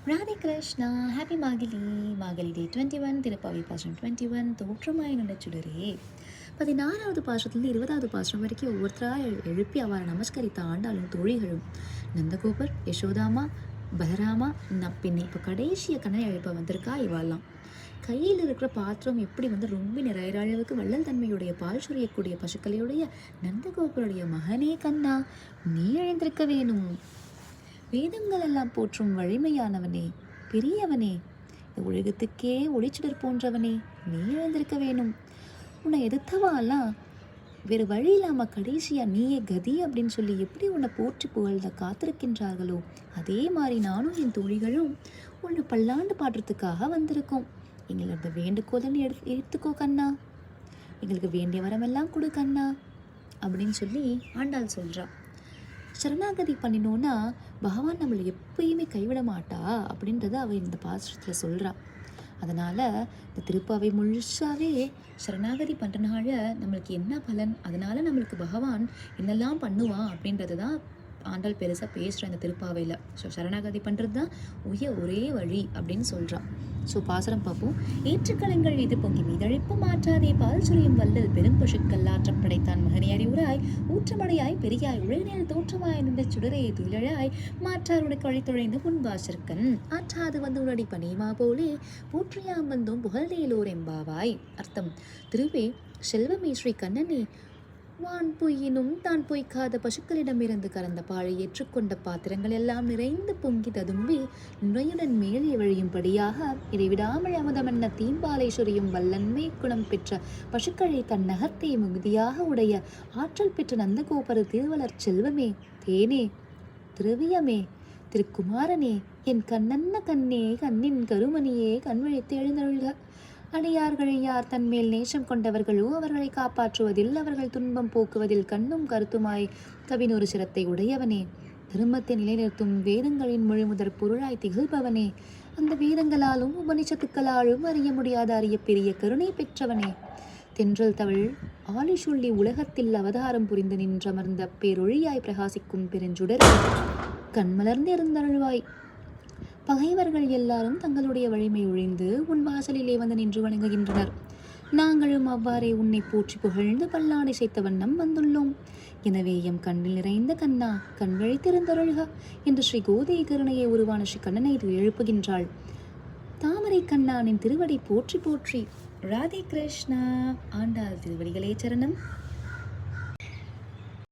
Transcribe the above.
Radhe Krishna. Happy மாகிலி. மாகிலி டே 21, திருப்பாவை பாசனம் 21, தோற்றமாய் நிலச்சுடரே. 16வது பாசனத்திலிருந்து 20வது பாசனம் வரைக்கும் ஒவ்வொருத்தராக எழுப்பி அவரை நமஸ்கரித்த ஆண்டாளும் தோழிகளும் நந்தகோபர், யசோதாமா, பலராமா, நப்பின்னி. இப்போ கடைசியை கண்ணனை எழுப்ப வந்திருக்கா இவாள்லாம். கையில் இருக்கிற பாத்திரம் எப்படி ரொம்ப நிறைய அளவுக்கு வள்ளல் தன்மையுடைய பால் சுரியக்கூடிய பசுக்களுடைய நந்தகோபருடைய மகனே கண்ணா, நீ எழுந்திருக்க வேணும். வேதங்கள் எல்லாம் போற்றும் வலிமையானவனே, பெரியவனே, இந்த உலகத்துக்கே ஒளிச்சுடர் போன்றவனே, நீ எழுந்திருக்க வேணும். உன்னை எதிர்த்தவாலாம் வேறு வழி இல்லாமல் கடைசியாக நீயே கதி அப்படின்னு சொல்லி எப்படி உன்னை போற்றி புகழ்ந்த காத்திருக்கின்றார்களோ அதே மாதிரி நானும் என் தோழிகளும் உன்னை பல்லாண்டு பாடுறதுக்காக வந்திருக்கோம். எங்களோட வேண்டுகோளை எடுத்துக்கோ கண்ணா, எங்களுக்கு வேண்டிய வரமெல்லாம் கொடு கண்ணா அப்படின்னு சொல்லி ஆண்டாள் சொல்கிறா. சரணாகதி பண்ணினோன்னா பகவான் நம்மளை எப்பயுமே கைவிட மாட்டா அப்படின்றத அவள் இந்த பாசத்தில் சொல்கிறா. அதனால் இந்த திருப்பாவை முழுசாவே சரணாகதி பண்ணுறனால நம்மளுக்கு என்ன பலன், அதனால் நம்மளுக்கு பகவான் என்னெல்லாம் பண்ணுவான் அப்படின்றது தான் ஆண்டாள் பெருசாக பேசுகிற இந்த திருப்பாவையில். ஸோ சரணாகதி பண்ணுறது தான் ஒரே வழி அப்படின்னு சொல்கிறான். ஸோ பாசரம் பார்ப்போம். ஏற்றுக்கலங்கள் இது பொங்கி மீதழிப்பு மாற்றாதே பால் சுரியும் வல்லல் பெரும் பசுக்கள் ஆற்றம் படைத்தான் மகனே அறிவுராய் ஊற்றமடையாய் பெரியாய் உலகினில் தோற்றமாய் நின்ற சுடரே துயிலழாய் மாற்றாருடைய கழித்துழைந்து முன்பாசற்கன் ஆற்றாது வந்து உடடி பனிமா போலே போற்றியாம் வந்தோம் புகழ்தேலோர் எம்பாவாய். அர்த்தம்: திருவே செல்வமே ஸ்ரீ கண்ணனே, வான் பொய்யினும் தான் பொய்க்காத பசுக்களிடமிருந்து கறந்த பாழை ஏற்றுக்கொண்ட பாத்திரங்கள் எல்லாம் நிறைந்து பொங்கி ததும்பி நுரையுடன் மேலே வழியும்படியாக இடைவிடாமல் அமுதமென்ன தீம்பாலை சொரியும் வல்லன்மை குணம் பெற்ற பசுக்களை தன் நகர்த்தை மிகுதியாக உடைய ஆற்றல் பெற்ற நந்தகோபர திருவளர் செல்வமே, தேனே, திரவியமே, திருக்குமாரனே, என் கண்ணன்ன கண்ணே, கண்ணின் கருமணியே, கண்வழித்து எழுந்தருள்க. அடியார்களை யார் தன்மேல் நேசம் கொண்டவர்களோ அவர்களை காப்பாற்றுவதில் அவர்கள் துன்பம் போக்குவதில் கண்ணும் கருத்துமாய் கவினொரு சிரத்தை உடையவனே, தர்மத்தை நிலைநிறுத்தும் வேதங்களின் முழுமுதற் பொருளாய் திகழ்பவனே, அந்த வேதங்களாலும் உபனிஷத்துக்களாலும் அறிய முடியாத அரிய பெரிய கருணை பெற்றவனே, தென்றல் தவள் ஆளி சொல்லி உலகத்தில் அவதாரம் புரிந்து நின்றமர்ந்த பேரொழியாய் பிரகாசிக்கும் பெருஞ்சுடர் கண்மலர்ந்து இருந்தருள்வாய். பகைவர்கள் எல்லாரும் தங்களுடைய வலிமை ஒழிந்து உன் வாசலிலே வந்து நின்று வணங்குகின்றனர். நாங்களும் அவ்வாறே உன்னை போற்றி புகழ்ந்து பல்லாடை செய்த வண்ணம் வந்துள்ளோம். எனவே எம் கண்ணில் நிறைந்த கண்ணா, கண் விழித்திருந்தருள்க என்று ஸ்ரீ கோதை கருணையை உருவான ஸ்ரீ கண்ணனை எழுப்புகின்றாள். தாமரை கண்ணானின் திருவடி போற்றி போற்றி. ராதே கிருஷ்ணா. ஆண்டாள் திருவடிகளே சரணம்.